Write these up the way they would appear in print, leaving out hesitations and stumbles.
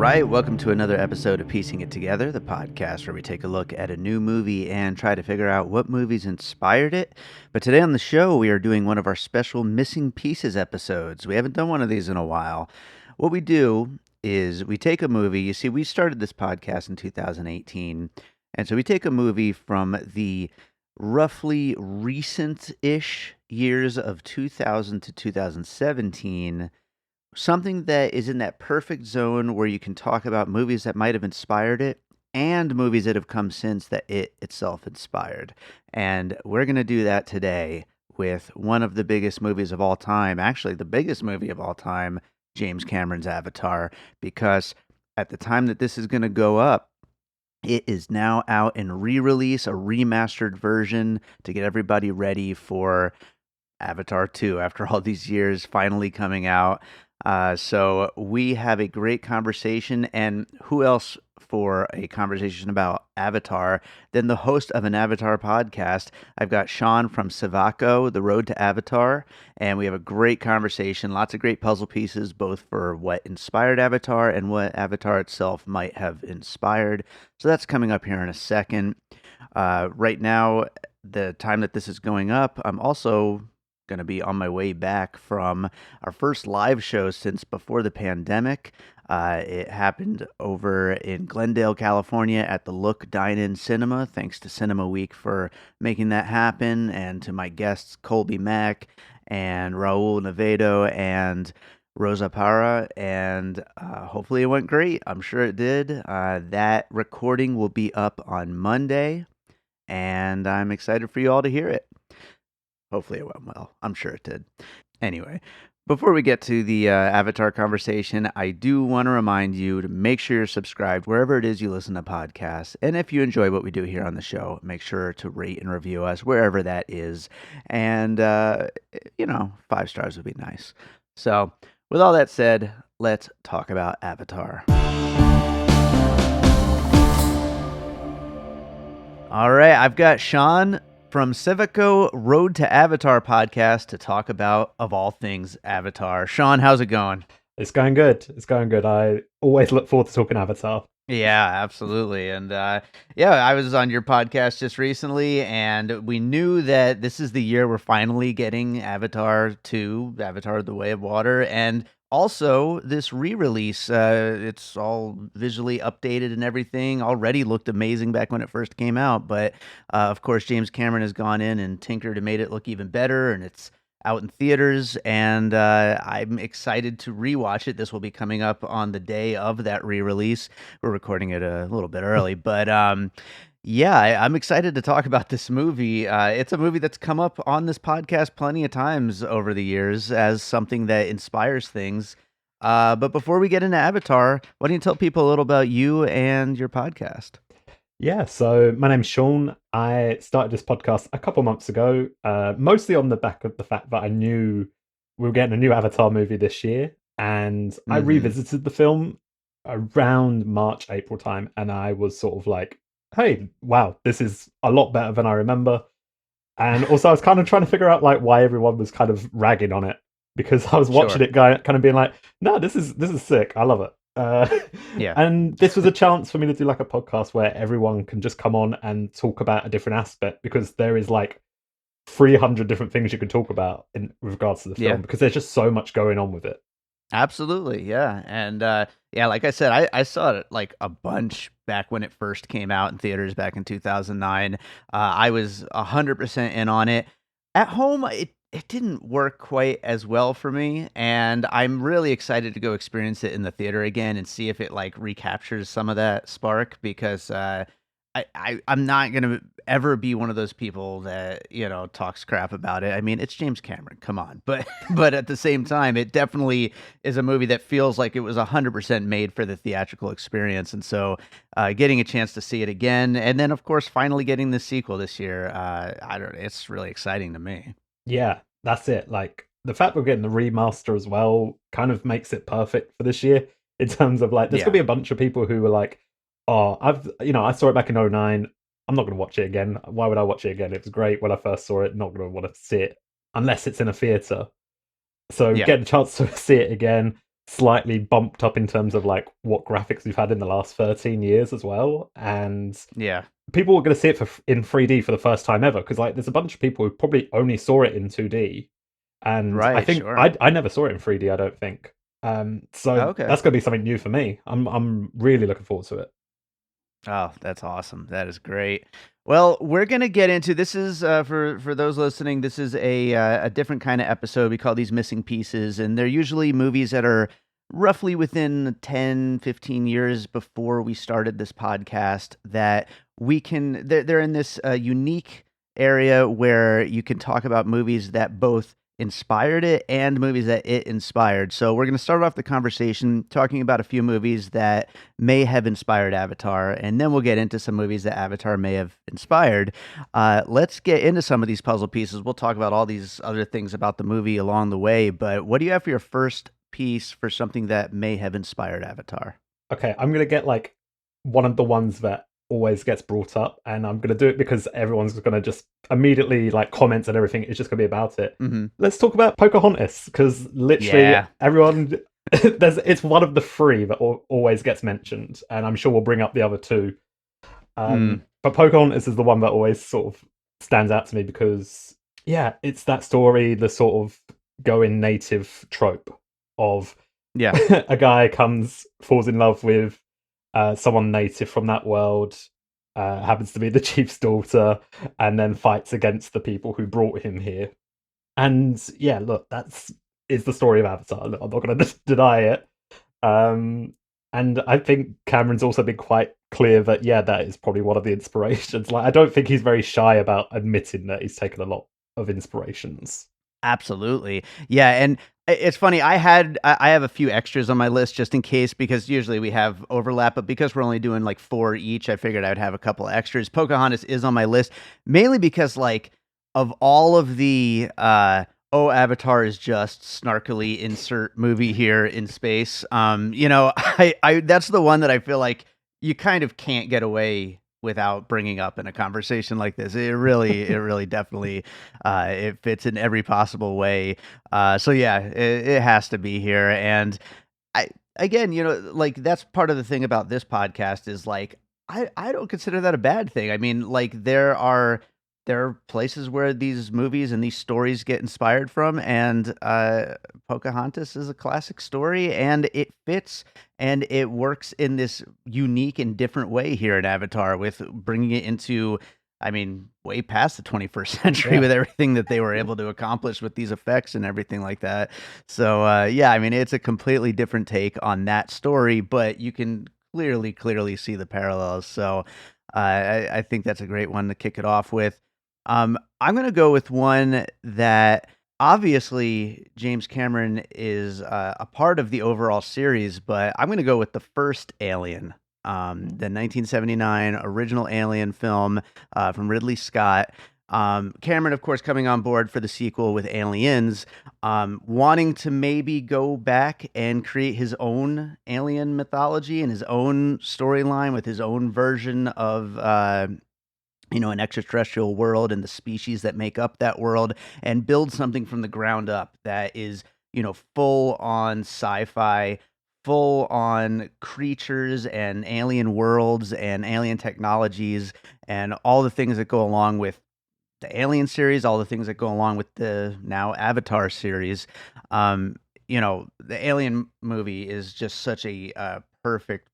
right, welcome to another episode of Piecing It Together, the podcast where we take a look at a new movie and try to figure out what movies inspired it. But today on the show, we are doing one of our special Missing Pieces episodes. We haven't done one of these in a while. What we do is we take a movie. You see, we started this podcast in 2018, and so we take a movie from the roughly recent-ish years of 2000 to 2017, something that is in that perfect zone where you can talk about movies that might have inspired it and movies that have come since that it itself inspired. And we're going to do that today with one of the biggest movies of all time, actually the biggest movie of all time, James Cameron's Avatar, because at the time that this is going to go up, it is now out in re-release, a remastered version to get everybody ready for Avatar 2 after all these years finally coming out. So we have a great conversation, and who else for a conversation about Avatar than the host of an Avatar podcast? I've got Shaun from SIVAKO, The Road to Avatar, and we have a great conversation, lots of great puzzle pieces, both for what inspired Avatar and what Avatar itself might have inspired. So that's coming up here in a second. Right now, the time that this is going up, I'm also going to be on my way back from our first live show since before the pandemic. It happened over in Glendale, California at the Look Dine-In Cinema. Thanks to Cinema Week for making that happen, and to my guests Colby Mack and Raul Navedo and Rosa Para, and hopefully it went great. I'm sure it did. That recording will be up on Monday, and I'm excited for you all to hear it. Hopefully it went well. I'm sure it did. Anyway, before we get to the Avatar conversation, I do want to remind you to make sure you're subscribed wherever it is you listen to podcasts. And if you enjoy what we do here on the show, make sure to rate and review us wherever that is. And, 5 stars would be nice. So with all that said, let's talk about Avatar. All right, I've got Shaun from SIVAKO Road to Avatar podcast to talk about, of all things, Avatar. Shaun, how's it going? It's going good. I always look forward to talking Avatar. Yeah, absolutely. And I was on your podcast just recently, and we knew that this is the year we're finally getting Avatar 2, Avatar: The Way of Water, and also this re-release. It's all visually updated and everything. Already looked amazing back when it first came out, but of course James Cameron has gone in and tinkered and made it look even better, and it's out in theaters, and I'm excited to rewatch it. This will be coming up on the day of that re-release. We're recording it a little bit early, but I'm excited to talk about this movie. It's a movie that's come up on this podcast plenty of times over the years as something that inspires things. But before we get into Avatar, why don't you tell people a little about you and your podcast? Yeah, so my name's Shaun. I started this podcast a couple months ago, mostly on the back of the fact that I knew we were getting a new Avatar movie this year, and I revisited the film around March, April time, and I was sort of like, hey, wow, this is a lot better than I remember. And also I was kind of trying to figure out like why everyone was kind of ragging on it, because I was watching it kind of being like, no, this is sick. I love it. And this was a chance for me to do like a podcast where everyone can just come on and talk about a different aspect, because there is like 300 different things you can talk about in regards to the film, because there's just so much going on with it. Absolutely, yeah. And like I said, I saw it like a bunch back when it first came out in theaters back in 2009. I was 100% in on it. At home, it didn't work quite as well for me, and I'm really excited to go experience it in the theater again and see if it like recaptures some of that spark, because I'm not gonna ever be one of those people that talks crap about it. I mean, it's James Cameron, come on, but at the same time, it definitely is a movie that feels like it was 100% made for the theatrical experience, and so getting a chance to see it again, and then of course finally getting the sequel this year, it's really exciting to me. Yeah, that's it. Like the fact we're getting the remaster as well kind of makes it perfect for this year, in terms of like there's gonna be a bunch of people who were like, oh, I saw it back in 2009. I'm not going to watch it again. Why would I watch it again? It was great when I first saw it. Not going to want to see it unless it's in a theater. So getting a chance to see it again, slightly bumped up in terms of like what graphics we've had in the last 13 years as well. And Yeah. people are going to see it in 3D for the first time ever, because like there's a bunch of people who probably only saw it in 2D, and I Right. think Sure. I never saw it in 3D. I don't think. So Okay. that's going to be something new for me. I'm really looking forward to it. Oh, that's awesome. That is great. Well, we're gonna get into this is for those listening. This is a different kind of episode. We call these missing pieces, and they're usually movies that are roughly within 10, 15 years before we started this podcast. That we can they're in this unique area where you can talk about movies that both inspired it and movies that it inspired. So we're going to start off the conversation talking about a few movies that may have inspired Avatar, and then we'll get into some movies that Avatar may have inspired. Let's get into some of these puzzle pieces. We'll talk about all these other things about the movie along the way, but what do you have for your first piece for something that may have inspired Avatar? Okay, I'm gonna get like one of the ones that always gets brought up, and I'm gonna do it because everyone's gonna just immediately like comments and everything. It's just gonna be about it. Hmm. Let's talk about Pocahontas, because literally Yeah. everyone it's one of the three that always gets mentioned, and I'm sure we'll bring up the other two. Mm. But Pocahontas is the one that always sort of stands out to me because yeah, it's that story, the sort of going native trope of Yeah. a guy falls in love with someone native from that world, happens to be the chief's daughter, and then fights against the people who brought him here. And yeah, look, that's is the story of Avatar. Look, I'm not going to deny it. And I think Cameron's also been quite clear that yeah, that is probably one of the inspirations. Like, I don't think he's very shy about admitting that he's taken a lot of inspirations. Absolutely. Yeah, and it's funny, I have a few extras on my list just in case, because usually we have overlap, but because we're only doing like 4 each, I figured I would have a couple extras. Pocahontas is on my list, mainly because, like, of all of the, "Oh, Avatar is just snarkily insert movie here in space," I that's the one that I feel like you kind of can't get away without bringing up in a conversation like this. It really definitely it fits in every possible way. So yeah, it has to be here. And I again, like, that's part of the thing about this podcast is, like, I don't consider that a bad thing. I mean, like, there are places where these movies and these stories get inspired from, and Pocahontas is a classic story, and it fits, and it works in this unique and different way here in Avatar, with bringing it into, I mean, way past the 21st century Yeah. with everything that they were able to accomplish with these effects and everything like that. So yeah, I mean, it's a completely different take on that story, but you can clearly see the parallels. So I think that's a great one to kick it off with. I'm gonna go with one that obviously James Cameron is a part of the overall series, but I'm gonna go with the first Alien, the 1979 original Alien film from Ridley Scott. Cameron, of course, coming on board for the sequel with Aliens, wanting to maybe go back and create his own alien mythology and his own storyline with his own version of an extraterrestrial world and the species that make up that world, and build something from the ground up that is, full on sci-fi, full on creatures and alien worlds and alien technologies and all the things that go along with the Alien series, all the things that go along with the now Avatar series. The Alien movie is just such a perfect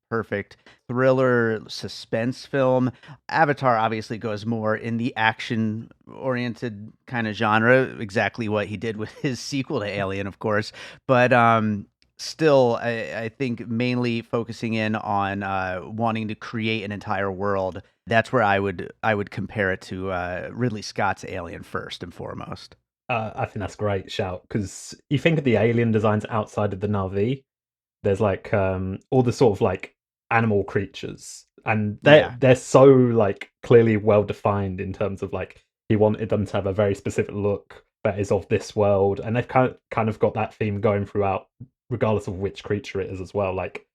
thriller suspense film. Avatar obviously goes more in the action oriented kind of genre, exactly what he did with his sequel to Alien, of course. But still, I think mainly focusing in on wanting to create an entire world. That's where I would compare it to Ridley Scott's Alien first and foremost. I think that's a great shout, because you think of the alien designs outside of the Na'vi. There's like all the sort of like animal creatures, and they're Yeah. they're so like clearly well defined in terms of like he wanted them to have a very specific look that is of this world, and they've kind of got that theme going throughout, regardless of which creature it is as well. Like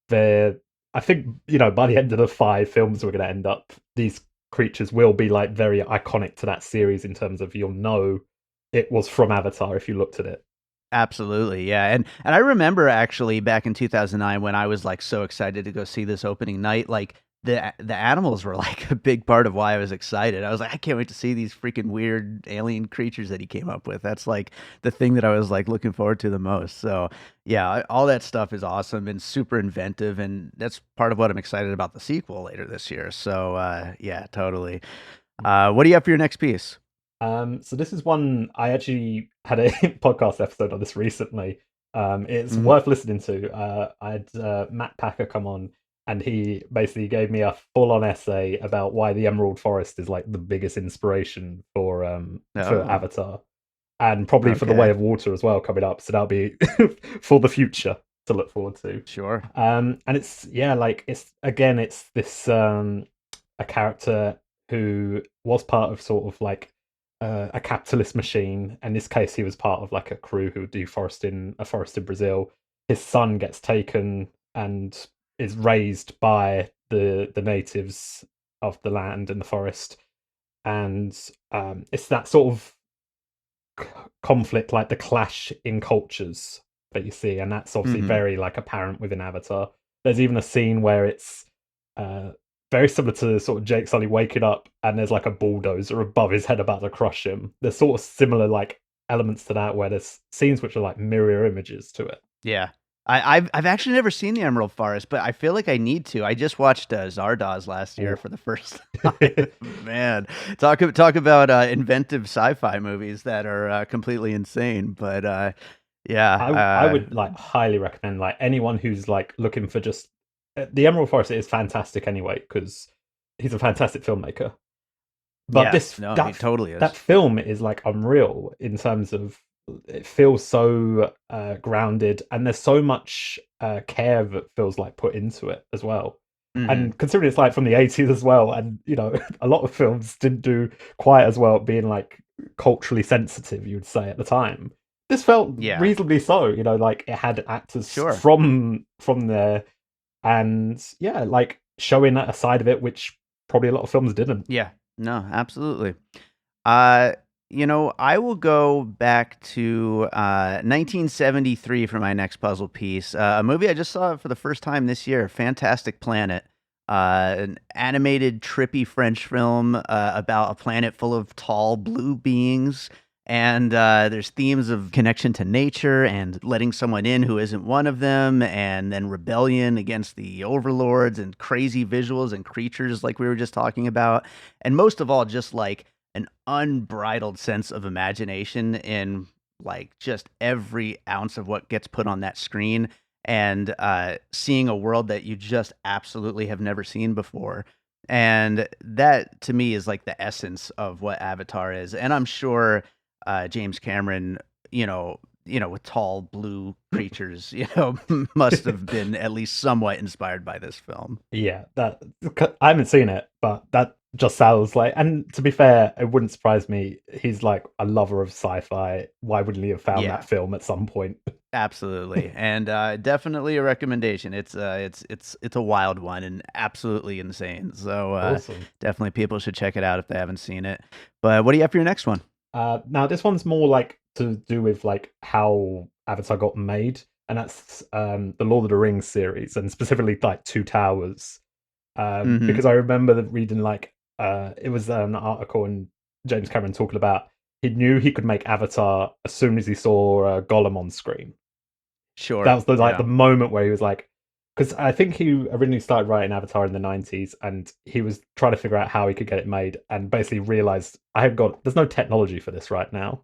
they're, I think, by the end of the 5 films we're going to end up, these creatures will be like very iconic to that series in terms of, it was from Avatar if you looked at it. Absolutely, yeah, and I remember actually back in 2009 when I was like so excited to go see this opening night, like the animals were like a big part of why I was excited. I was like, I can't wait to see these freaking weird alien creatures that he came up with. That's like the thing that I was like looking forward to the most. So yeah, all that stuff is awesome and super inventive, and that's part of what I'm excited about the sequel later this year. So yeah, totally. What do you have for your next piece? So this is one I actually had a podcast episode on this recently. It's Hmm. worth listening to. I had Matt Packer come on, and he basically gave me a full-on essay about why the Emerald Forest is like the biggest inspiration for Oh, Avatar, and probably for the Way okay, of Water as well coming up. So that'll be for the future to look forward to. sure. And it's yeah, like it's this a character who was part of sort of like a capitalist machine. In this case, he was part of like a crew who would do a forest in Brazil. His son gets taken and is raised by the natives of the land and the forest, and it's that sort of conflict, like the clash in cultures that you see, and that's obviously Hmm. very like apparent within Avatar. There's even a scene where it's uh, very similar to sort of Jake Sully waking up, and there's like a bulldozer above his head about to crush him. There's sort of similar like elements to that, where there's scenes which are like mirror images to it. Yeah. I've actually never seen the Emerald Forest, but I feel like I need to. I just watched Zardoz last year Ooh. for the first time. Man, talk about inventive sci-fi movies that are completely insane. But yeah, I would like highly recommend like anyone who's like looking for just the Emerald Forest is fantastic anyway because he's a fantastic filmmaker. But yeah, this no, he totally that is. film is like unreal in terms of it feels so grounded, and there's so much care that feels like put into it as well. Hmm. And considering it's like from the 80s as well, and you know a lot of films didn't do quite as well at being like culturally sensitive, you would say at the time. This felt Yeah, reasonably so, you know, like it had actors sure. from there, and yeah, like showing a side of it which probably a lot of films didn't. Yeah, no, absolutely. Uh, I will go back to 1973 for my next puzzle piece. A movie I just saw for the first time this year, Fantastic Planet. An animated, trippy French film about a planet full of tall blue beings. And there's themes of connection to nature and letting someone in who isn't one of them, and then rebellion against the overlords and crazy visuals and creatures like we were just talking about. And most of all, just like an unbridled sense of imagination in like just every ounce of what gets put on that screen, and seeing a world that you just absolutely have never seen before. And that to me is like the essence of what Avatar is. And I'm sure James Cameron, with tall blue creatures, must have been at least somewhat inspired by this film. Yeah, that I haven't seen it, but that just sounds like. And to be fair, it wouldn't surprise me. He's like a lover of sci-fi. Why wouldn't he have found that Yeah, film at some point? absolutely, and definitely a recommendation. It's a wild one and absolutely insane. So Awesome. definitely people should check it out if they haven't seen it. But what do you have for your next one? Now this one's more like to do with like how Avatar got made, and that's the Lord of the Rings series, and specifically like Two Towers. Hmm. Because I remember reading like it was an article and James Cameron talking about he knew he could make Avatar as soon as he saw Gollum on screen. That Sure. was the like the Yeah. moment where he was like, because I think he originally started writing Avatar in the 90s, and he was trying to figure out how he could get it made, and basically realized there's no technology for this right now,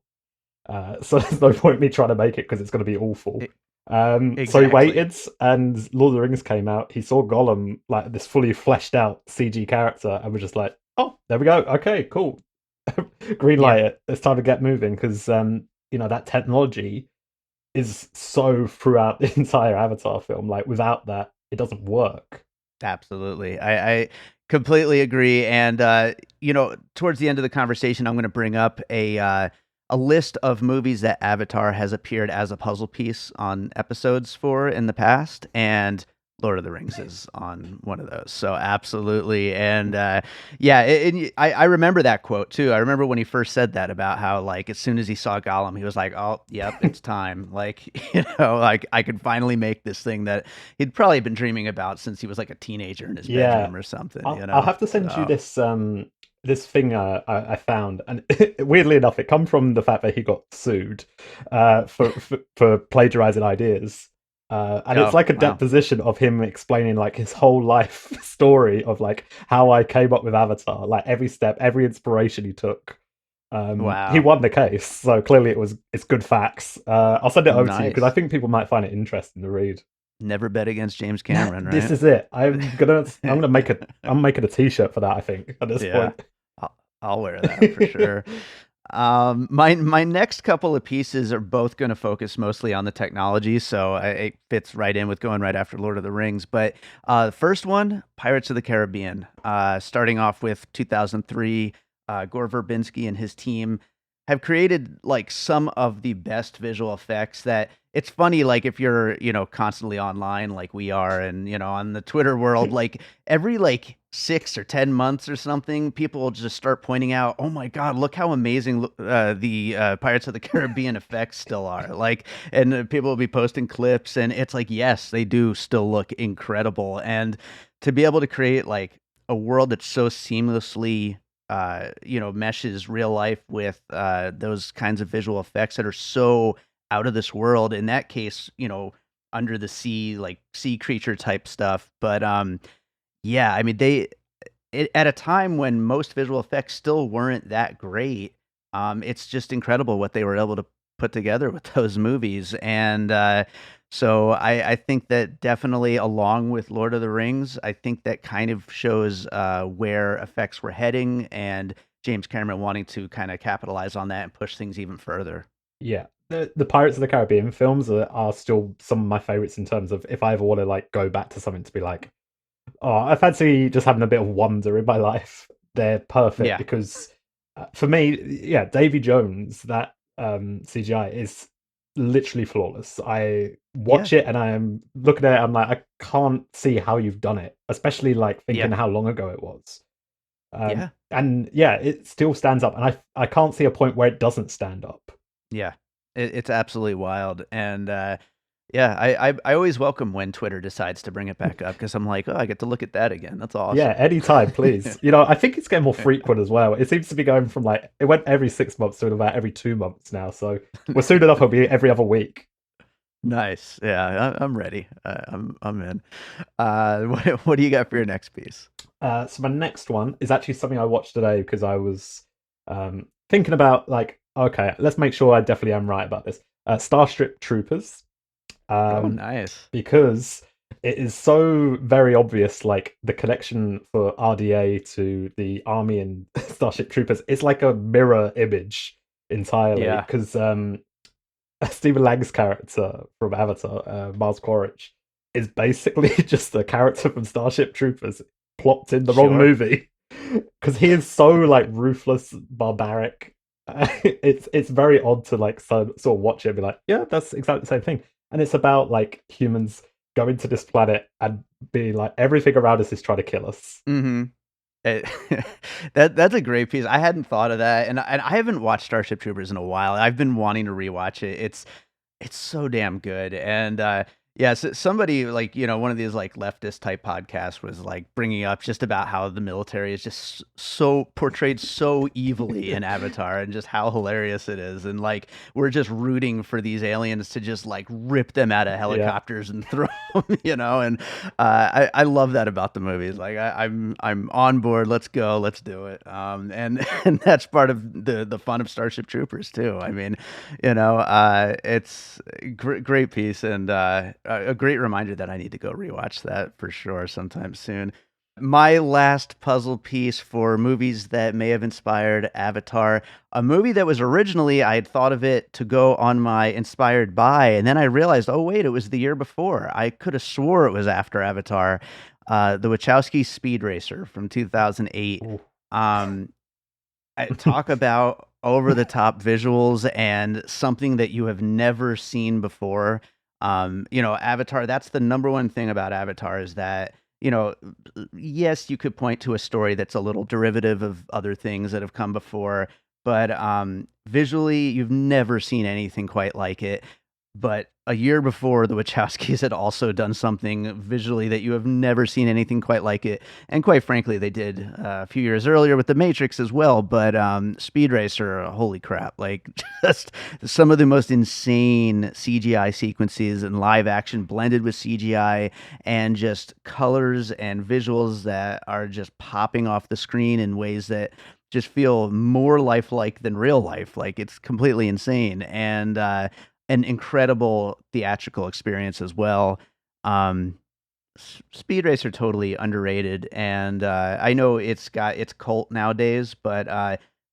so there's no point me trying to make it because it's going to be awful. E- So he exactly. waited, and Lord of the Rings came out. He saw Gollum, like this fully fleshed out CG character, and was just like, "Oh, there we go. Okay, cool. Green Yeah. light it. It's time to get moving." Because that technology is so throughout the entire Avatar film. Like without that, it doesn't work. Absolutely. I completely agree. And towards the end of the conversation, I'm going to bring up a list of movies that Avatar has appeared as a puzzle piece on episodes for in the past. And Lord of the Rings is on one of those. So absolutely. And yeah, I remember that quote too. I remember when he first said that about how like as soon as he saw Gollum, he was like, "Oh, yep, it's time." Like, like I could finally make this thing that he'd probably been dreaming about since he was like a teenager in his Yeah, bedroom or something, I'll have to send you So, this thing I found, and weirdly enough, it come from the fact that he got sued for plagiarizing ideas. And it's oh, like a wow. deposition of him explaining like his whole life story of like how I came up with Avatar, like every step, every inspiration he took. He Wow. won the case, so clearly it's good facts. I'll send it over to you because I Nice. think people might find it interesting to read. Never bet against James Cameron, This right? is it. I'm gonna make I'm making a t-shirt for that, I think, at this Yeah. point. I'll wear that for sure. My next couple of pieces are both going to focus mostly on the technology, so it fits right in with going right after Lord of the Rings. But the first one, Pirates of the Caribbean, starting off with 2003, Gore Verbinski and his team have created like some of the best visual effects that it's funny like if you're constantly online like we are and on the Twitter world like every like 6 or 10 months or something, people will just start pointing out, "Oh my God, look how amazing the Pirates of the Caribbean effects still are!" Like, and people will be posting clips, and it's like, yes, they do still look incredible. And to be able to create like a world that so seamlessly, meshes real life with those kinds of visual effects that are so out of this world. In that case, under the sea, like sea creature type stuff, but yeah, I mean, at a time when most visual effects still weren't that great, it's just incredible what they were able to put together with those movies. And so I think that definitely, along with Lord of the Rings, I think that kind of shows where effects were heading and James Cameron wanting to kind of capitalize on that and push things even further. Yeah. The Pirates of the Caribbean films are still some of my favorites in terms of if I ever want to like go back to something to be like, oh, I fancy just having a bit of wonder in my life. They're perfect Yeah, because for me, yeah, Davy Jones, that CGI is literally flawless. I yeah, watch it and I am looking at it, I'm like, I can't see how you've done it, especially like yeah, thinking how long ago it was. yeah, And yeah, it still stands up, and I can't see a point where it doesn't stand up. yeah. It's absolutely wild. And yeah, I always welcome when Twitter decides to bring it back up because I'm like, oh, I get to look at that again. That's Yeah, awesome. anytime, please. I think it's getting more frequent as well. It seems to be going from like it went every 6 months to about every 2 months now. So we're soon enough it'll be every other week. Nice. Yeah, I'm ready. I'm in. What do you got for your next piece? So my next one is actually something I watched today because I was thinking about like, okay, let's make sure I definitely am right about this. Starship Troopers. Oh, Um, nice. because it is so very obvious, like the connection for RDA to the army and Starship Troopers. It's like a mirror image entirely Yeah, because Stephen Lang's character from Avatar, Mars Quaritch, is basically just a character from Starship Troopers plopped in the wrong sure. movie because he is so like ruthless, barbaric. It's very odd to like sort of watch it and be like, yeah, that's exactly the same thing. And it's about like humans going to this planet and being like everything around us is trying to kill us. Mm-hmm. It, that's a great piece. I hadn't thought of that, and I haven't watched Starship Troopers in a while. I've been wanting to rewatch it. It's so damn good. And yeah, so somebody like one of these like leftist type podcasts was like bringing up just about how the military is just so portrayed so evilly in Avatar and just how hilarious it is, and like we're just rooting for these aliens to just like rip them out of Yeah. helicopters and throw them, and I love that about the movies. Like I'm on board. Let's go. Let's do it. And and that's part of the fun of Starship Troopers too. I mean, it's a great piece and a great reminder that I need to go rewatch that for sure sometime soon. My last puzzle piece for movies that may have inspired Avatar, a movie that was originally, I had thought of it to go on my inspired by, and then I realized, oh, wait, it was the year before. I could have swore it was after Avatar. The Wachowski Speed Racer from 2008. Ooh. Um, talk about over the top visuals and something that you have never seen before. Avatar, that's the number one thing about Avatar is that, yes, you could point to a story that's a little derivative of other things that have come before, but visually, you've never seen anything quite like it. But a year before, the Wachowskis had also done something visually that you have never seen anything quite like it. And quite frankly, they did a few years earlier with The Matrix as well. But Speed Racer, holy crap. Like, just some of the most insane CGI sequences and live action blended with CGI and just colors and visuals that are just popping off the screen in ways that just feel more lifelike than real life. Like, it's completely insane. And an incredible theatrical experience as well. Um, Speed Racer totally underrated, and I know it's got its cult nowadays, but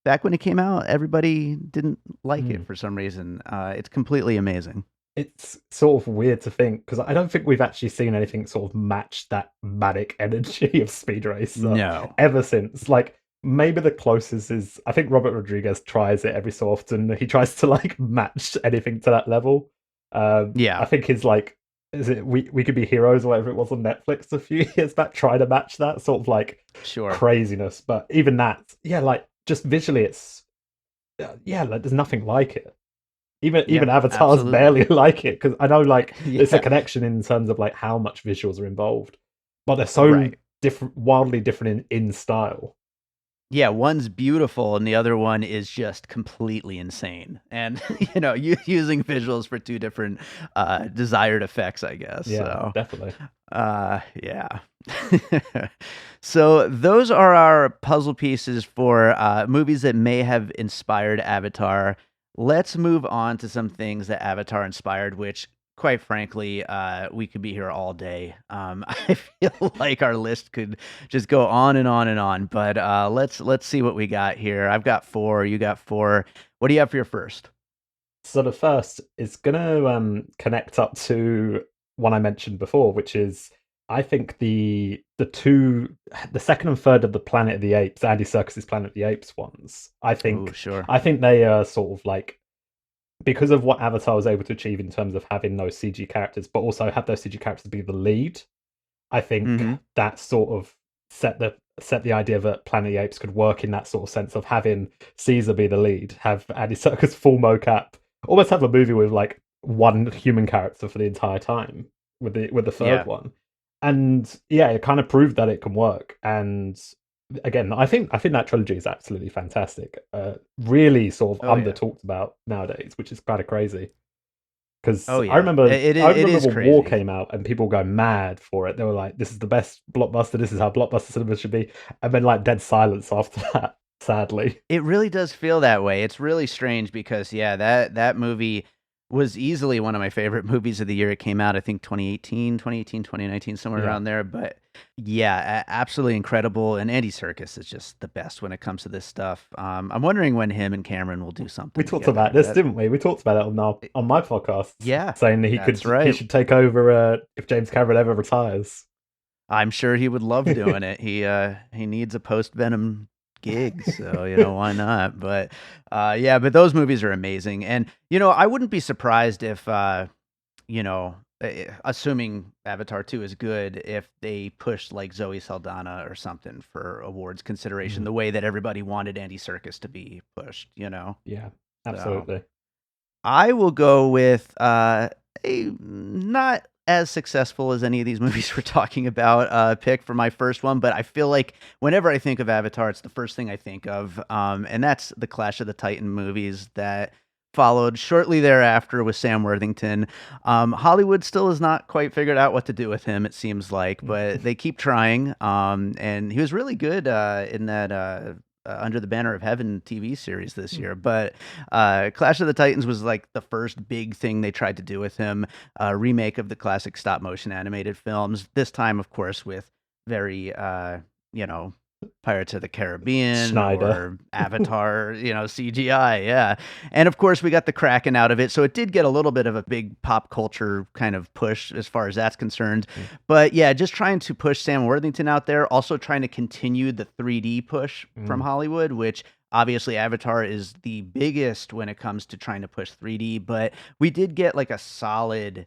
back when it came out, everybody didn't like it Mm. for some reason. It's completely amazing. It's sort of weird to think because I don't think we've actually seen anything sort of match that manic energy of Speed Racer No. ever since. Like maybe the closest is I think Robert Rodriguez tries it every so often. He tries to like match anything to that level. I Yeah, think his like is it we could be heroes or whatever it was on Netflix a few years back. Try to match that sort of like sure. craziness, but even that, yeah, like just visually, it's yeah, like there's nothing like it. Even Yeah, avatars absolutely. barely like it because I know like it's a Yeah, connection in terms of like how much visuals are involved, but they're so right. different, wildly different in style. Yeah, one's beautiful and the other one is just completely insane. And using visuals for two different desired effects, I guess. Yeah, So, definitely. yeah. So those are our puzzle pieces for movies that may have inspired Avatar. Let's move on to some things that Avatar inspired, which, quite frankly, we could be here all day. I feel like our list could just go on and on and on. But let's see what we got here. I've got four. You got four. What do you have for your first? So the first is gonna connect up to one I mentioned before, which is I think the second and third of the Planet of the Apes, Andy Serkis's Planet of the Apes ones. Oh, sure. I think they are sort of like because of what Avatar was able to achieve in terms of having those CG characters, but also have those CG characters be the lead. I think Mm-hmm. that sort of set the idea that Planet of the Apes could work in that sort of sense of having Caesar be the lead, have Andy Serkis full mocap, almost have a movie with like one human character for the entire time with the third Yeah. one, and yeah, it kind of proved that it can work. And again, I think that trilogy is absolutely fantastic. Really sort of Oh, under yeah. talked about nowadays, which is kind of crazy. Oh, Because yeah. It, I it, it remember is when War crazy. came out and people go mad for it. They were like, "This is the best blockbuster. This is how blockbuster cinema should be." And then like dead silence after that. Sadly, It really does feel that way. It's really strange because yeah, that movie was easily one of my favorite movies of the year it came out. I think 2018, 2019, somewhere yeah. around there. But yeah, absolutely incredible. And Andy Serkis is just the best when it comes to this stuff. I'm wondering when him and Cameron will do We something talked about together. this, That didn't we? We talked about it on my podcast, yeah, saying that that's he right. should take over if James Cameron ever retires. I'm sure he would love doing it. He needs a post Venom gig, so why not? But yeah, but those movies are amazing, and I wouldn't be surprised if assuming Avatar 2 is good, if they pushed like Zoe Saldana or something for awards consideration, Mm, the way that everybody wanted Andy Serkis to be pushed. yeah, So absolutely. I will go with a not as successful as any of these movies we're talking about pick for my first one, but I feel like whenever I think of Avatar, it's the first thing I think of, and that's the Clash of the Titan movies that followed shortly thereafter with Sam Worthington. Hollywood still has not quite figured out what to do with him, it seems like, but they keep trying. And he was really good in that Under the Banner of Heaven TV series this year. But Clash of the Titans was like the first big thing they tried to do with him, a remake of the classic stop motion animated films. This time, of course, with very, you know, Pirates of the Caribbean Schneider. or Avatar, CGI, yeah. And of course, we got the Kraken out of it, so it did get a little bit of a big pop culture kind of push as far as that's concerned. But yeah, just trying to push Sam Worthington out there, also trying to continue the 3D push from Mm, Hollywood, which obviously Avatar is the biggest when it comes to trying to push 3D, but we did get like a solid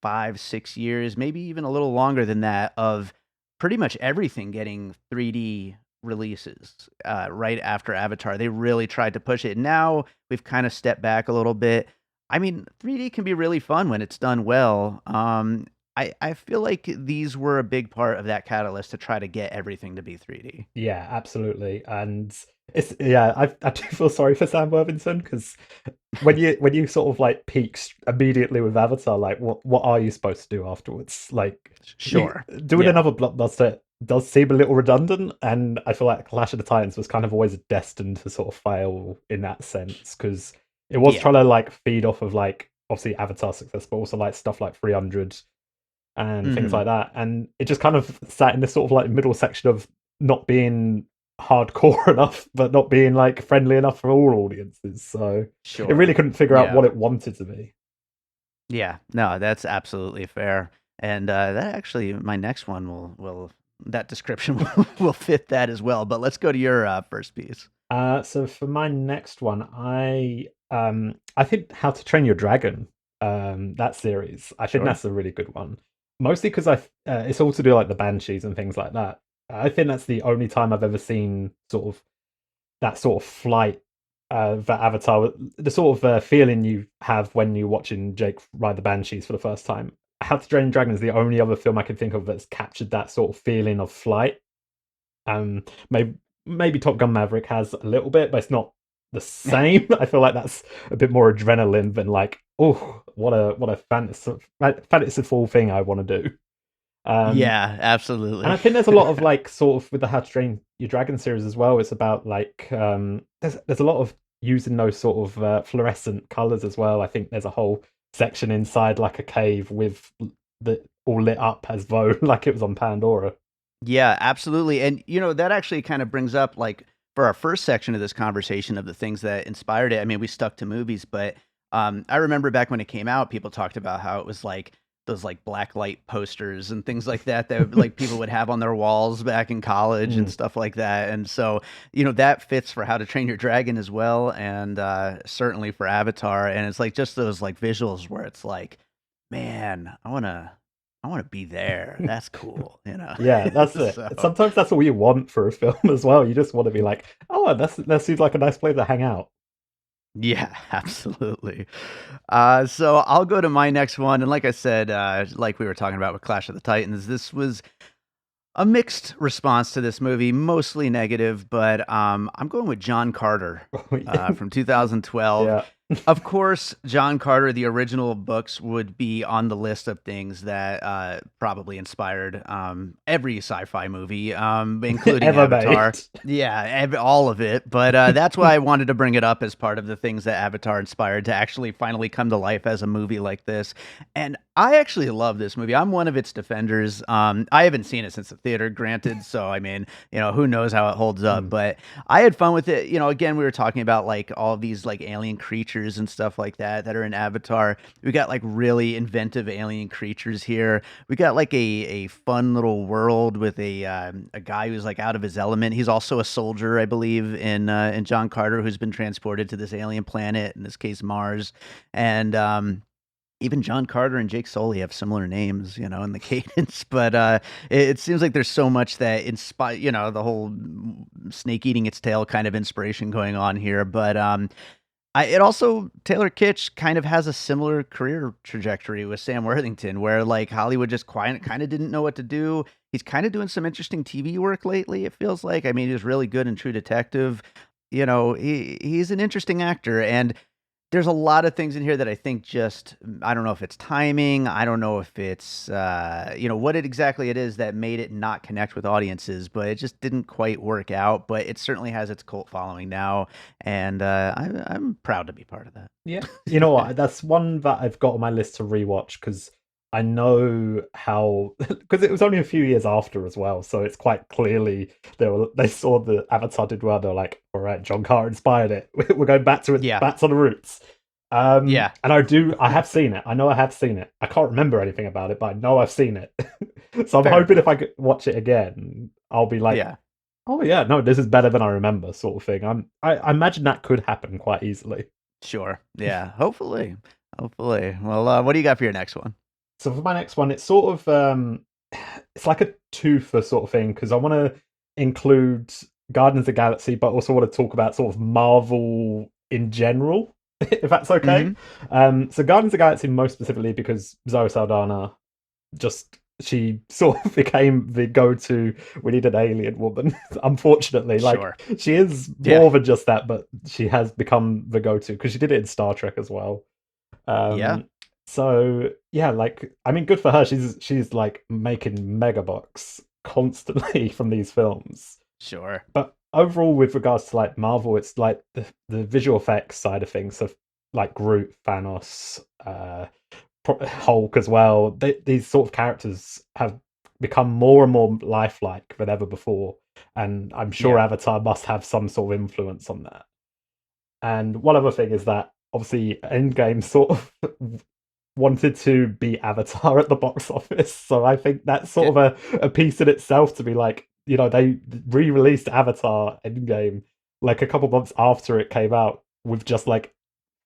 5, 6 years, maybe even a little longer than that, of pretty much everything getting 3D releases right after Avatar. They really tried to push it. Now we've kind of stepped back a little bit. I mean, 3D can be really fun when it's done well. I feel like these were a big part of that catalyst to try to get everything to be 3D. Yeah, absolutely. And it's yeah, I do feel sorry for Sam Worthington because when you sort of like peak immediately with Avatar, like what are you supposed to do afterwards? Like Sure. doing Yeah. another blockbuster does seem a little redundant, and I feel like Clash of the Titans was kind of always destined to sort of fail in that sense because it was Yeah. trying to like feed off of like obviously Avatar success, but also like stuff like 300 and things Hmm. like that. And it just kind of sat in this sort of like middle section of not being hardcore enough, but not being like friendly enough for all audiences. So it really Sure. couldn't figure out Yeah. what it wanted to be. Yeah. No, that's absolutely fair. And that actually, my next one will that description will fit that as well. But let's go to your first piece. So for my next one, I think How to Train Your Dragon, that series, I think Sure. that's a really good one. Mostly because it's all to do like the banshees and things like that. I think that's the only time I've ever seen sort of that sort of flight that Avatar, the sort of feeling you have when you're watching Jake ride the Banshees for the first time. How to Train Your Dragon is the only other film I can think of that's captured that sort of feeling of flight. Um, maybe Top Gun Maverick has a little bit, but it's not the same. I feel like that's a bit more adrenaline than like, oh, what a fanciful thing I want to do. Um, Yeah, and absolutely. I think there's a lot of like sort of with the How to Train Your Dragon series as well. It's about like there's a lot of using those sort of fluorescent colors as well. I think there's a whole section inside like a cave with the all lit up as though like it was on Pandora. Yeah, absolutely. And that actually kind of brings up, like, for our first section of this conversation of the things that inspired it. I mean, we stuck to movies, but I remember back when it came out, people talked about how it was like those like black light posters and things like that like people would have on their walls back in college and Mm. stuff like that. And so, that fits for How to Train Your Dragon as well, and certainly for Avatar. And it's like just those like visuals where it's like, man, I want to be there. That's cool, Yeah, that's it. So, Sometimes that's all you want for a film as well. You just want to be like, oh, that seems like a nice place to hang out. yeah, absolutely. So I'll go to my next one, and like I said, like we were talking about with Clash of the Titans, this was a mixed response to this movie, mostly negative, but I'm going with John Carter from 2012. Yeah. Of course, John Carter, the original books, would be on the list of things that probably inspired every sci-fi movie, including Ever made. Avatar. Yeah, all of it. But that's why I wanted to bring it up as part of the things that Avatar inspired to actually finally come to life as a movie like this. And I actually love this movie. I'm one of its defenders. I haven't seen it since the theater, granted. So, I mean, who knows how it holds up. Mm. But I had fun with it. Again, we were talking about like all of these like alien creatures and stuff like that are in Avatar. We got like really inventive alien creatures here. We got like a fun little world with a guy who's like out of his element. He's also a soldier, I believe, in John Carter, who's been transported to this alien planet, in this case Mars. And even John Carter and Jake Sully have similar names, in the cadence. But it seems like there's so much that inspire, the whole snake eating its tail kind of inspiration going on here. But it also, Taylor Kitsch kind of has a similar career trajectory with Sam Worthington, where like Hollywood just kind of didn't know what to do. He's kind of doing some interesting TV work lately. It feels like. I mean, he was really good in True Detective. He's an interesting actor, and there's a lot of things in here that I think just I don't know if it's timing, I don't know if it's, what exactly it is that made it not connect with audiences, but it just didn't quite work out, but it certainly has its cult following now, and, I'm proud to be part of that. Yeah. You know what? That's one that I've got on my list to rewatch because I know how because it was only a few years after as well, so it's quite clearly they saw the Avatar did well. They're like, all right, John Carter inspired it. We're going back to it, Yeah. back to the roots. Yeah. And I have seen it. I know I have seen it. I can't remember anything about it, but I know I've seen it. So I'm Fair hoping enough. if I could watch it again, I'll be like, Yeah. oh yeah, no, this is better than I remember, sort of thing. I imagine that could happen quite easily. Sure. Yeah. Hopefully. Hopefully. Well, what do you got for your next one? So for my next one, it's sort of it's like a twofer sort of thing because I want to include Guardians of the Galaxy, but also want to talk about sort of Marvel in general, if that's okay. Mm-hmm. So Guardians of the Galaxy most specifically because Zoe Saldana just she sort of became the go-to. We need an alien woman. Unfortunately, like Sure. she is Yeah. more than just that, but she has become the go-to because she did it in Star Trek as well. Yeah. Um, so yeah, like I mean, good for her. She's like making mega bucks constantly from these films. Sure. But overall, with regards to like Marvel, it's like the visual effects side of things of like Groot, Thanos, Hulk as well. These sort of characters have become more and more lifelike than ever before, and I'm sure Yeah. Avatar must have some sort of influence on that. And one other thing is that obviously Endgame sort of wanted to beat Avatar at the box office, so I think that's sort of a piece in itself to be like, you know, they re-released Avatar Endgame like a couple months after it came out with just like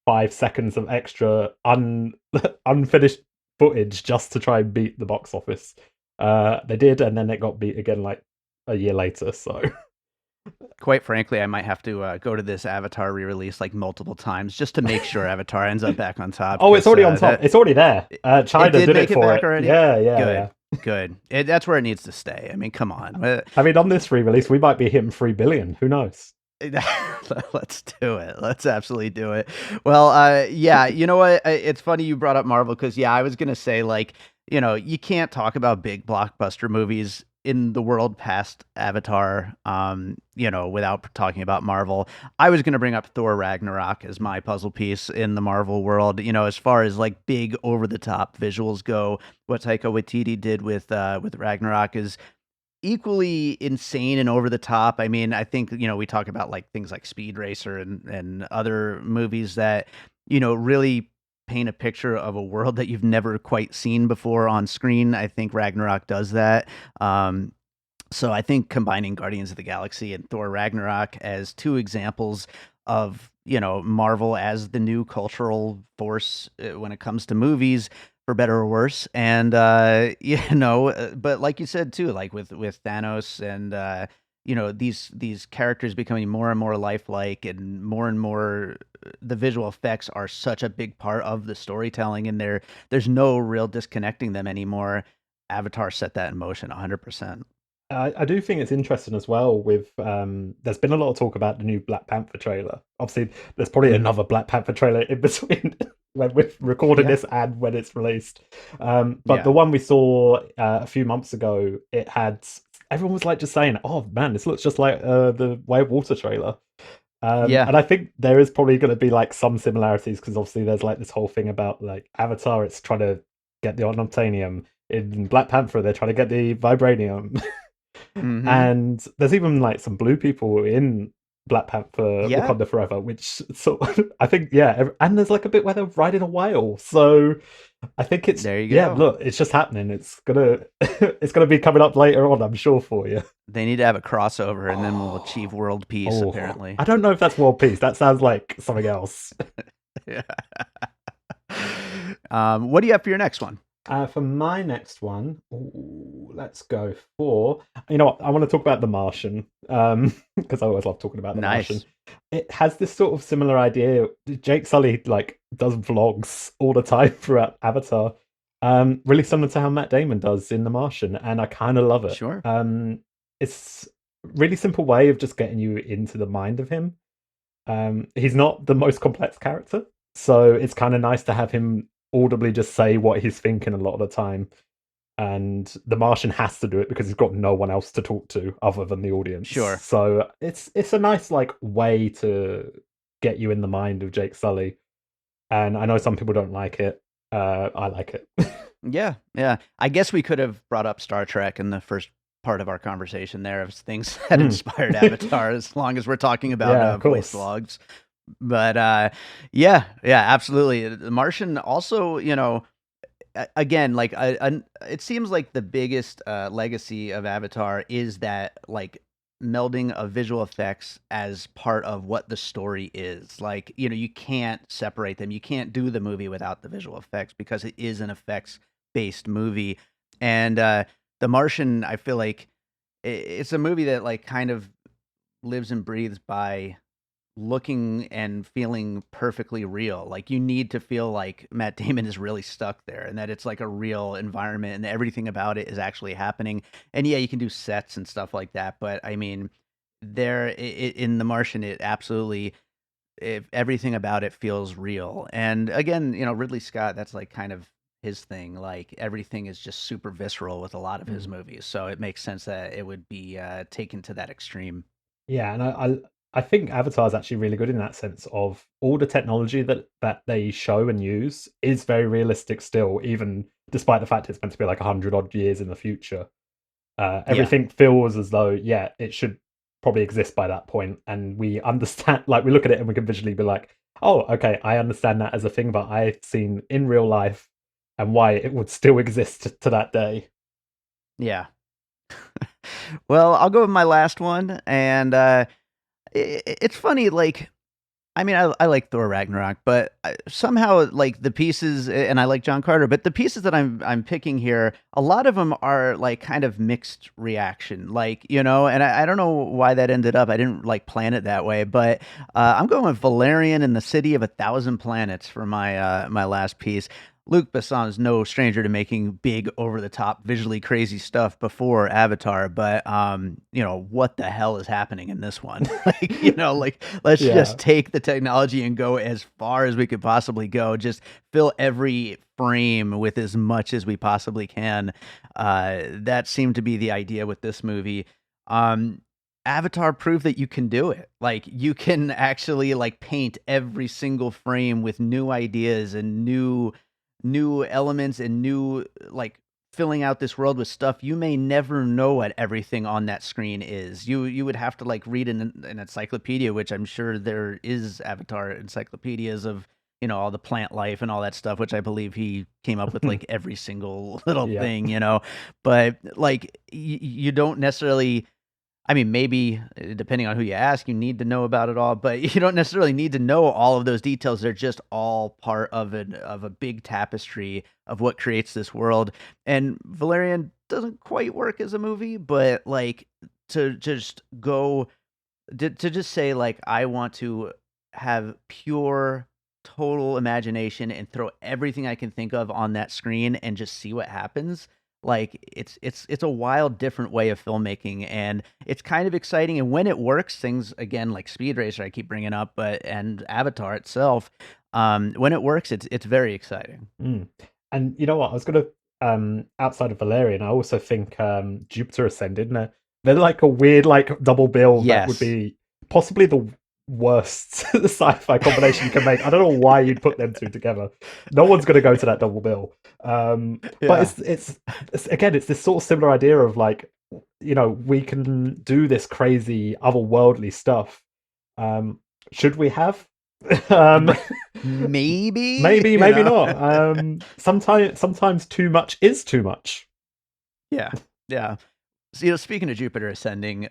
5 seconds of extra unfinished footage just to try and beat the box office. They did, and then it got beat again like a year later. So Quite frankly, I might have to go to this Avatar re-release like multiple times just to make sure Avatar ends up back on top. oh, it's Because already on top. that It's already there. it China did did it make it for back it. already. Yeah, yeah, Good, yeah. good. That's where it needs to stay. I mean, come on. I mean, on this re-release, we might be hitting 3 billion. Who knows? Let's do it. Let's absolutely do it. Well, yeah, you know what? It's funny you brought up Marvel because, yeah, I was going to say, like, you can't talk about big blockbuster movies in the world past Avatar, without talking about Marvel. I was going to bring up Thor Ragnarok as my puzzle piece in the Marvel world. As far as like big over the top visuals go, what Taika Waititi did with Ragnarok is equally insane and over the top. I mean, I think, we talk about like things like Speed Racer and other movies that, really paint a picture of a world that you've never quite seen before on screen. I think Ragnarok does that. So I think combining Guardians of the Galaxy and Thor Ragnarok as two examples of, Marvel as the new cultural force when it comes to movies, for better or worse. And but like you said too, like with Thanos and these characters becoming more and more lifelike and more the visual effects are such a big part of the storytelling, and there's no real disconnecting them anymore. Avatar set that in motion 100%. I do think it's interesting as well. With there's been a lot of talk about the new Black Panther trailer. Obviously, there's probably Mhm. another Black Panther trailer in between when we're recording Yeah. this and when it's released. But Yeah. the one we saw a few months ago, it had everyone was like just saying, "Oh man, this looks just like the Way of Water trailer." Yeah. And I think there is probably going to be like some similarities because obviously there's like this whole thing about like Avatar. It's trying to get the unobtainium. In Black Panther, they're trying to get the vibranium. Mhm. And there's even like some blue people in Black Panther Yeah. Wakanda Forever, which sort of, I think, yeah, and there's like a bit where they're riding a whale. So I think it's, There you yeah, go. look, it's just happening. It's gonna it's gonna be coming up later on, I'm sure, for you. They need to have a crossover, and then we'll Oh, achieve world peace, oh, apparently. I don't know if that's world peace. That sounds like something else. Yeah. What do you have for your next one? For my next one, ooh, let's go for. You know what? I want to talk about The Martian, because I always love talking about The Martian. Nice. It has this sort of similar idea. Jake Sully like does vlogs all the time throughout Avatar, really similar to how Matt Damon does in The Martian, and I kind of love it. Sure. It's a really simple way of just getting you into the mind of him. He's not the most complex character, so it's kind of nice to have him audibly just say what he's thinking a lot of the time. And the Martian has to do it because he's got no one else to talk to other than the audience. Sure. So it's a nice like way to get you in the mind of Jake Sully. And I know some people don't like it. I like it. Yeah. Yeah. I guess we could have brought up Star Trek in the first part of our conversation there of things that Mm. inspired Avatar, as long as we're talking about Yeah, of voice course. vlogs. But yeah, yeah, absolutely. The Martian also, again, like it seems like the biggest legacy of Avatar is that like melding of visual effects as part of what the story is. Like, you can't separate them. You can't do the movie without the visual effects because it is an effects based movie. And The Martian, I feel like it's a movie that like kind of lives and breathes by looking and feeling perfectly real. Like you need to feel like Matt Damon is really stuck there and that it's like a real environment and everything about it is actually happening. And yeah, you can do sets and stuff like that, but I mean, in The Martian, it absolutely, everything about it feels real. And again, Ridley Scott, that's like kind of his thing. Like everything is just super visceral with a lot of his Mm. movies, so it makes sense that it would be taken to that extreme. Yeah, and I think Avatar is actually really good in that sense of all the technology that they show and use is very realistic still, even despite the fact it's meant to be like 100 odd years in the future. Yeah. Everything feels as though, yeah, it should probably exist by that point, and we understand. Like we look at it and we can visually be like, oh, okay, I understand that as a thing that I've seen in real life, and why it would still exist to that day. Yeah. Well, I'll go with my last one, and it's funny. Like, I mean, I like Thor Ragnarok, but somehow, like the pieces, and I like John Carter, but the pieces that I'm picking here, a lot of them are like kind of mixed reaction, like and I don't know why that ended up. I didn't like plan it that way, but I'm going with Valerian and the City of a Thousand Planets for my last piece. Luc Besson is no stranger to making big, over the top, visually crazy stuff before Avatar, but what the hell is happening in this one? Like, like let's Yeah. just take the technology and go as far as we could possibly go. Just fill every frame with as much as we possibly can. That seemed to be the idea with this movie. Um, Avatar proved that you can do it. Like you can actually like paint every single frame with new ideas and new elements and new like filling out this world with stuff you may never know what everything on that screen is. You would have to like read an encyclopedia, which I'm sure there is Avatar encyclopedias of all the plant life and all that stuff, which I believe he came up with like every single little Yeah. thing, but like you don't necessarily, I mean, maybe depending on who you ask, you need to know about it all, but you don't necessarily need to know all of those details. They're just all part of a big tapestry of what creates this world. And Valerian doesn't quite work as a movie, but like to just go to just say like I want to have pure total imagination and throw everything I can think of on that screen and just see what happens. Like it's a wild different way of filmmaking, and it's kind of exciting. And when it works, things again like Speed Racer I keep bringing up, but and Avatar itself, when it works, it's very exciting. Mm. And you know what? I was gonna outside of Valerian, I also think Jupiter Ascended. They're like a weird like double bill that would Yes. be possibly the worst sci-fi combination you can make. I don't know why you'd put them two together. No one's gonna go to that double bill. But Yeah. it's again, it's this sort of similar idea of like, we can do this crazy otherworldly stuff. Should we have? um, Maybe, maybe not. Sometimes too much is too much. Yeah. Yeah. So, speaking of Jupiter Ascending,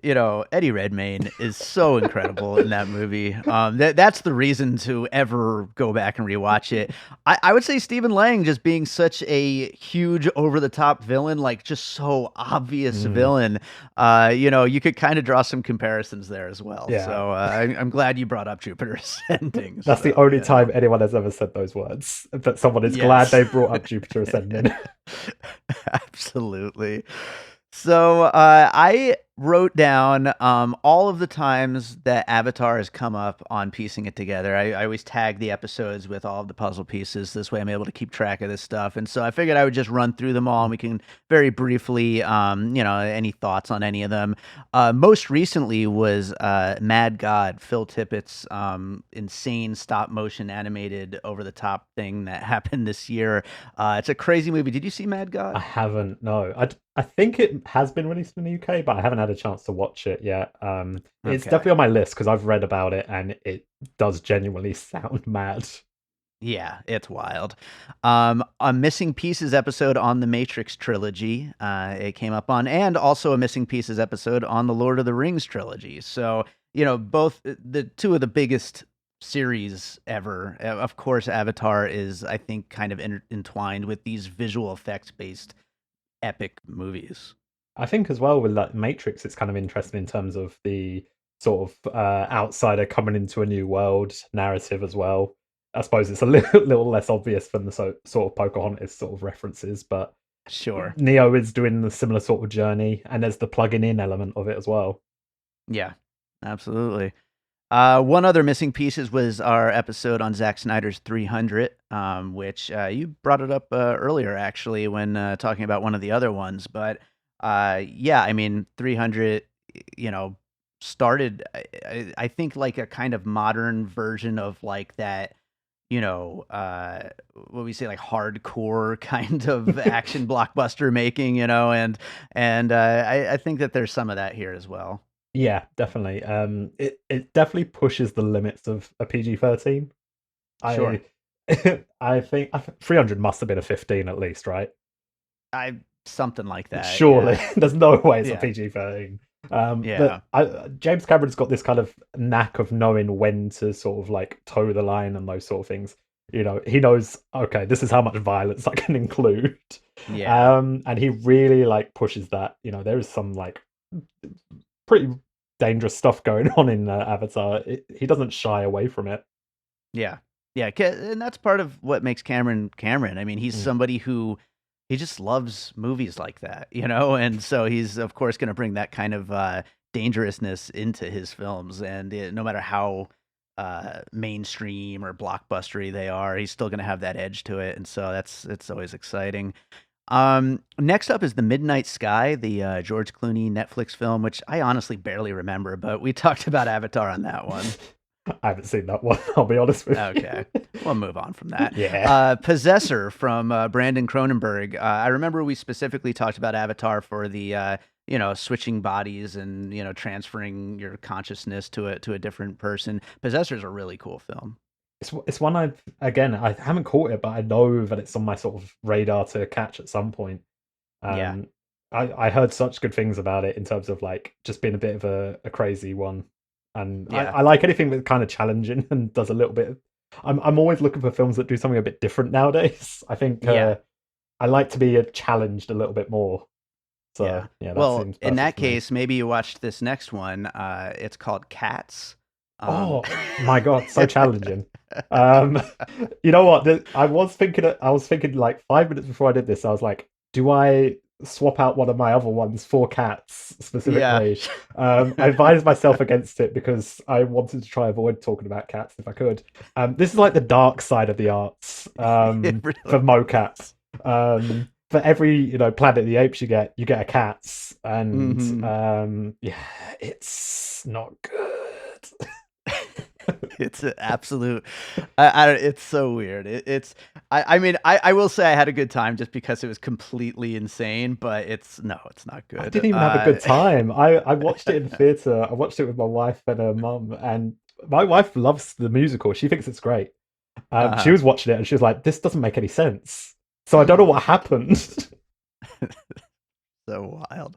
Eddie Redmayne is so incredible in that movie. That's the reason to ever go back and rewatch it. I would say Stephen Lang just being such a huge over the top villain, like just so obvious Mm, villain. You could kind of draw some comparisons there as well. yeah, So I'm glad you brought up Jupiter Ascending. that's the So only time anyone has ever said those words. That someone is glad yes, they brought up Jupiter Ascending. absolutely. So I wrote down all of the times that Avatar has come up on piecing it together. I always tag the episodes with all of the puzzle pieces. This way I'm able to keep track of this stuff. And so I figured I would just run through them all and we can very briefly, any thoughts on any of them. Most recently was Mad God, Phil Tippett's insane stop motion animated over the top thing that happened this year. It's a crazy movie. Did you see Mad I God? haven't. No, I think it has been released in the UK, but I haven't had a chance to watch it yet. It's Okay. definitely on my list because I've read about it and it does genuinely sound mad. Yeah, it's wild. A missing pieces episode on the Matrix trilogy. It came up on, and also a missing pieces episode on the Lord of the Rings trilogy. So both the two of the biggest series ever. Of course, Avatar is, I think, kind of entwined with these visual effects based epic movies. I think as well with like Matrix, it's kind of interesting in terms of the sort of outsider coming into a new world narrative as well. I suppose it's a little less obvious than the sort of Pocahontas sort of references, but Sure. Neo is doing the similar sort of journey, and there's the plugging in element of it as well. Yeah, absolutely. One other missing pieces was our episode on Zack Snyder's 300, which you brought it up earlier, actually, when talking about one of the other ones. But yeah, I mean, 300, you know, started, I think, like a kind of modern version of like that, what we say, like hardcore kind of action blockbuster making, and I think that there's some of that here as well. Yeah, definitely. It definitely pushes the limits of a PG-13. Sure. I I think 300 must have been a 15 at least, right? I Something like that, Surely, yeah. there's no way it's a Yeah. PG-13. Yeah. But James Cameron's got this kind of knack of knowing when to sort of like toe the line and those sort of things. He knows, okay, this is how much violence I can include. Yeah. And he really like pushes that. There is some like pretty dangerous stuff going on in Avatar. He doesn't shy away from it. Yeah. Yeah, and that's part of what makes Cameron Cameron. I mean, he's Mm. somebody who he just loves movies like that, and so he's of course going to bring that kind of dangerousness into his films, and no matter how mainstream or blockbustery they are, he's still going to have that edge to it, and so it's always exciting. Next up is The Midnight Sky, the George Clooney Netflix film, which I honestly barely remember, but we talked about Avatar on that one. I haven't seen that one. I'll be honest with Okay, you. we'll move on from that. Yeah. Possessor from Brandon Cronenberg. I remember we specifically talked about Avatar for the switching bodies and transferring your consciousness to a different person. Possessor is a really cool film. It's one I haven't caught it, but I know that it's on my sort of radar to catch at some point. Yeah, Um, I heard such good things about it in terms of like just being a bit of a crazy one, and yeah, I like anything that's kind of challenging and does a little bit. I'm always looking for films that do something a bit different nowadays. I think yeah. I like to be challenged a little bit more. So Yeah. yeah, that Well, seems in perfect that for me. case, maybe you watched this next one. It's called Cats. Um, Oh my god, so challenging. Um, you know what? I was thinking like 5 minutes before I did this. I was like, do I swap out one of my other ones for Cats yeah. specifically? I advised myself against it because I wanted to try avoid talking about cats if I could. This is like the dark side of the arts It for really mocap. For every Planet of the Apes you get a cats, and is. yeah, it's not good. It's an absolute. It's so weird. I mean, I will say I had a good time just because it was completely insane. But it's not I good. didn't even have a good time. I watched it in the theater. I watched it with my wife and her mum, and my wife loves the musical. She thinks it's great. She uh, was watching it and she was like, "This doesn't make any sense." So I don't know what happened. so wild.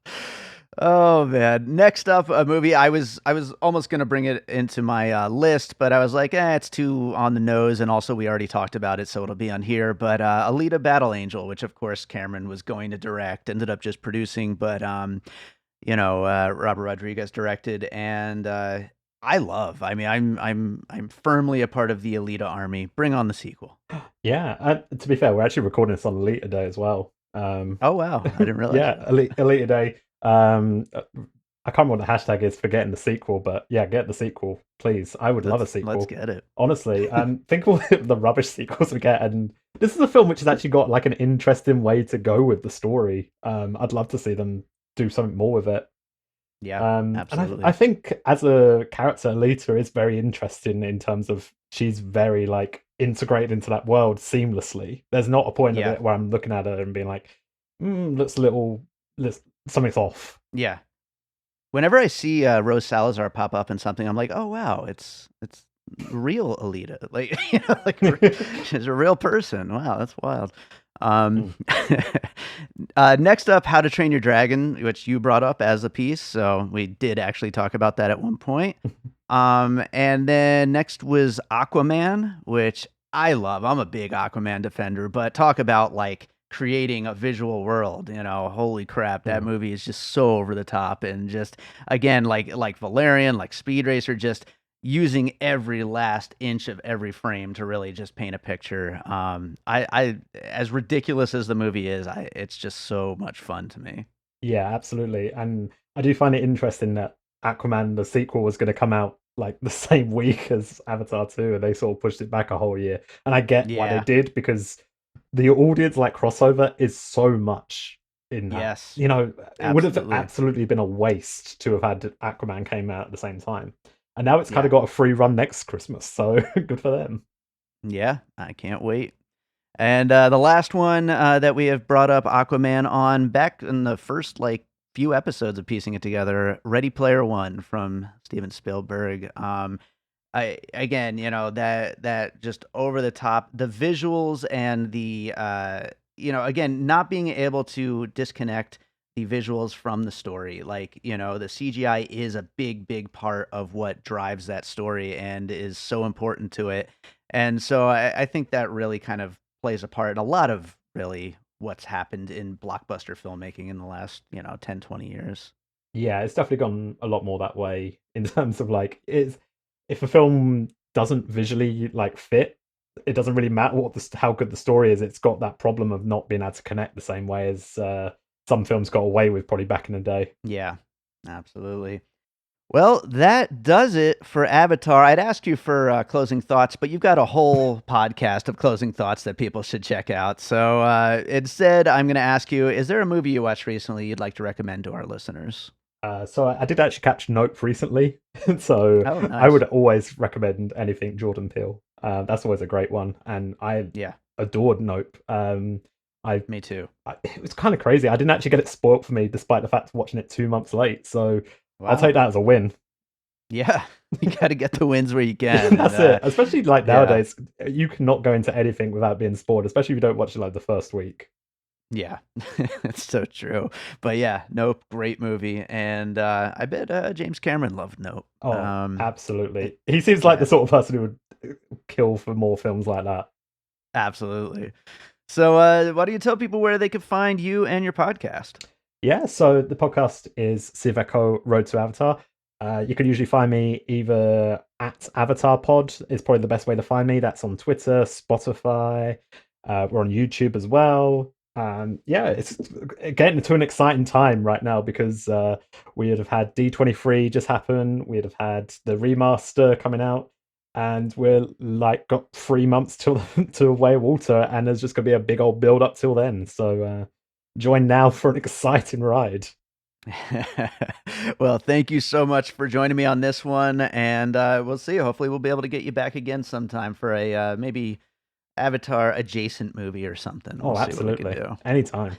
Oh man! Next up, a movie I was almost gonna bring it into my list, but I was like, it's too on the nose, and also we already talked about it, so it'll be on here. But Alita: Battle Angel, which of course Cameron was going to direct, ended up just producing, but Robert Rodriguez directed, and I love. I mean, I'm firmly a part of the Alita army. Bring on the sequel. Yeah, to be fair, we're actually recording this on Elite Day as well. Oh wow, I didn't realize Yeah, that. Elite Day. I can't remember what the hashtag is for getting the sequel, but yeah, get the sequel, please. I would love a Let's sequel. get it. Honestly, think of all the rubbish sequels we get, and this is a film which has actually got like an interesting way to go with the story. I'd love to see them do something more with it. Yeah, And I absolutely. think as a character, Alita is very interesting in terms of she's very like integrated into that world seamlessly. There's not a point of Yeah, it where I'm looking at her and being like, looks a little, something's off. yeah. Whenever I see Rose Salazar pop up in something, I'm like, oh wow, it's real Alita. Like like she's a real person. Wow, that's wild. Um, next up, How to Train Your Dragon, which you brought up as a piece. So we did actually talk about that at one point. And then next was Aquaman, which I love. I'm a big Aquaman defender, but talk about like creating a visual world, holy crap, that movie is just so over the top, and just again, like Valerian, like Speed Racer, just using every last inch of every frame to really just paint a picture. I as ridiculous as the movie is, it's just so much fun to me. Yeah, absolutely. And I do find it interesting that Aquaman, the sequel, was going to come out like the same week as Avatar 2, and they sort of pushed it back a whole year. And I get why they Yeah. did, because the audience like crossover is so much in that. Yes. It would have Absolutely. absolutely been a waste to have had Aquaman came out at the same time. And now it's kind Yeah. of got a free run next Christmas, so good for them. Yeah, I can't wait. And the last one that we have brought up Aquaman on back in the first like few episodes of piecing it together, Ready Player One from Steven Spielberg. I again, that just over the top, the visuals and the again, not being able to disconnect the visuals from the story. Like, the CGI is a big part of what drives that story and is so important to it. And so I think that really kind of plays a part in a lot of really what's happened in blockbuster filmmaking in the last, 10, 20 years. Yeah, it's definitely gone a lot more that way in terms of like, it's if a film doesn't visually like fit, it doesn't really matter how good the story is. It's got that problem of not being able to connect the same way as some films got away with probably back in the day. Yeah, absolutely. Well, that does it for Avatar. I'd ask you for closing thoughts, but you've got a whole podcast of closing thoughts that people should check out. So instead, I'm going to ask you, is there a movie you watched recently you'd like to recommend to our listeners? So I did actually catch Nope recently, so Oh, I would nice. always recommend anything Jordan Peele. That's always a great one, and I Yeah, adored Nope. me too. It was kind of crazy. I didn't actually get it spoiled for me, despite the fact of watching it 2 months late. So I'll Wow. take that as a win. Yeah, you got to get the wins where you can. And That's it. Especially like yeah, nowadays, you cannot go into anything without being spoiled, especially if you don't watch it like the first week. yeah, it's so true. But yeah, Nope, great movie. And I bet James Cameron loved Nope. Oh, It, absolutely. He seems like the yeah, sort of person who would kill for more films like that. absolutely. So, why don't you tell people where they could find you and your podcast? Yeah, so the podcast is SIVAKO Road to Avatar. You can usually find me either at Avatar Pod is probably the best way to find me. That's on Twitter, Spotify. We're on YouTube as well. Yeah, it's getting to an exciting time right now because we would have had D23 just happen. We'd have had the remaster coming out, and we're like got 3 months till to Way of Water, and there's just gonna be a big old build up till then. So join now for an exciting ride. Well, thank you so much for joining me on this one, and we'll see. Hopefully, we'll be able to get you back again sometime for a maybe Avatar adjacent movie or something. We'll Oh, see what we can absolutely. do. Anytime.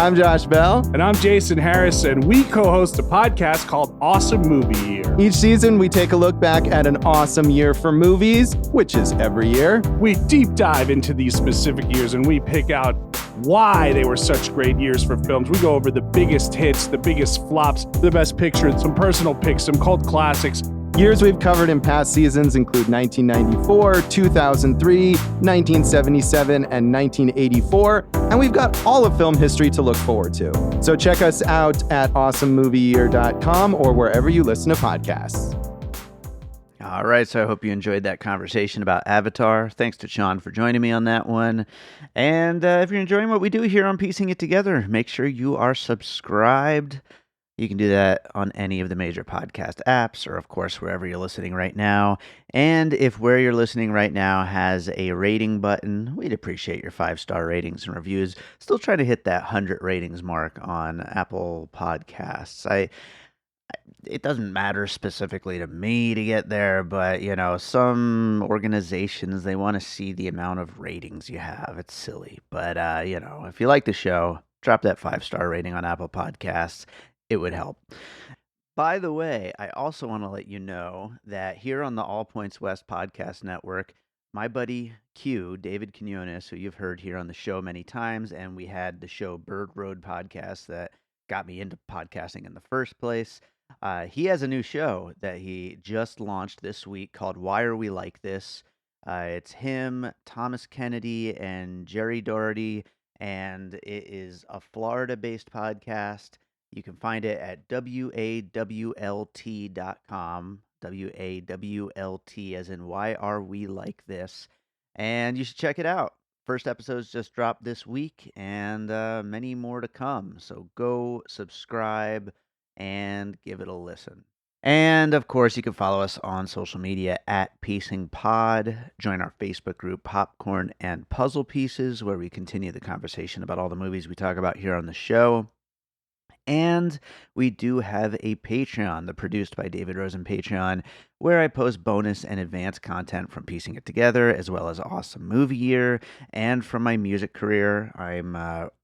I'm Josh Bell. And I'm Jason Harris, and we co-host a podcast called Awesome Movie Year. Each season, we take a look back at an awesome year for movies, which is every year. We deep dive into these specific years, and we pick out why they were such great years for films. We go over the biggest hits, the biggest flops, the best pictures, some personal picks, some cult classics. Years we've covered in past seasons include 1994, 2003, 1977, and 1984, and we've got all of film history to look forward to. So check us out at awesomemovieyear.com or wherever you listen to podcasts. All right, so I hope you enjoyed that conversation about Avatar. Thanks to Shaun for joining me on that one. And if you're enjoying what we do here on Piecing It Together, make sure you are subscribed. You can do that on any of the major podcast apps or, of course, wherever you're listening right now. And if where you're listening right now has a rating button, we'd appreciate your 5-star ratings and reviews. Still trying to hit that 100 ratings mark on Apple Podcasts. It doesn't matter specifically to me to get there, but, some organizations, they want to see the amount of ratings you have. It's silly. But, if you like the show, drop that 5-star rating on Apple Podcasts. It would help. By the way, I also want to let you know that here on the All Points West podcast network, my buddy Q, David Quinones, who you've heard here on the show many times, and we had the show Bird Road podcast that got me into podcasting in the first place. He has a new show that he just launched this week called Why Are We Like This? It's him, Thomas Kennedy, and Jerry Doherty, and it is a Florida-based podcast. You can find it at WAWLT.com. WAWLT as in Why Are We Like This? And you should check it out. First episode's just dropped this week, and many more to come. So go subscribe and give it a listen. And of course, you can follow us on social media at Piecing Pod. Join our Facebook group, Popcorn and Puzzle Pieces, where we continue the conversation about all the movies we talk about here on the show. And we do have a Patreon, the Produced by David Rosen Patreon, where I post bonus and advanced content from Piecing It Together, as well as Awesome Movie Year, and from my music career. I'm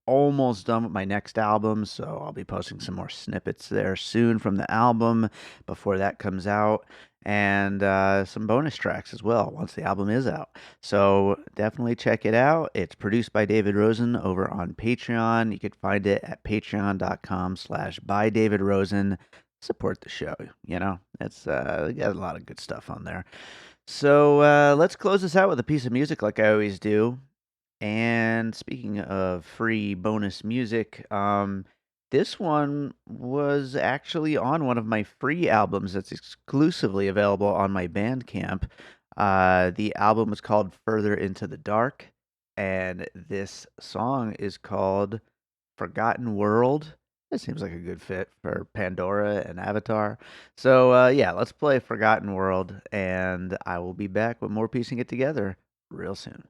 almost done with my next album, so I'll be posting some more snippets there soon from the album before that comes out, and some bonus tracks as well once the album is out. So definitely check it out. It's produced by David Rosen over on Patreon. You can find it at patreon.com/bydavidrosen. Support the show, you know. It's got a lot of good stuff on there. So let's close this out with a piece of music like I always do. And speaking of free bonus music, this one was actually on one of my free albums that's exclusively available on my Bandcamp. The album was called Further Into the Dark, and this song is called Forgotten World. It seems like a good fit for Pandora and Avatar. So, yeah, let's play Forgotten World, and I will be back with more Piecing It Together real soon.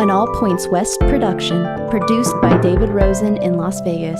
an All Points West production, produced by David Rosen in Las Vegas.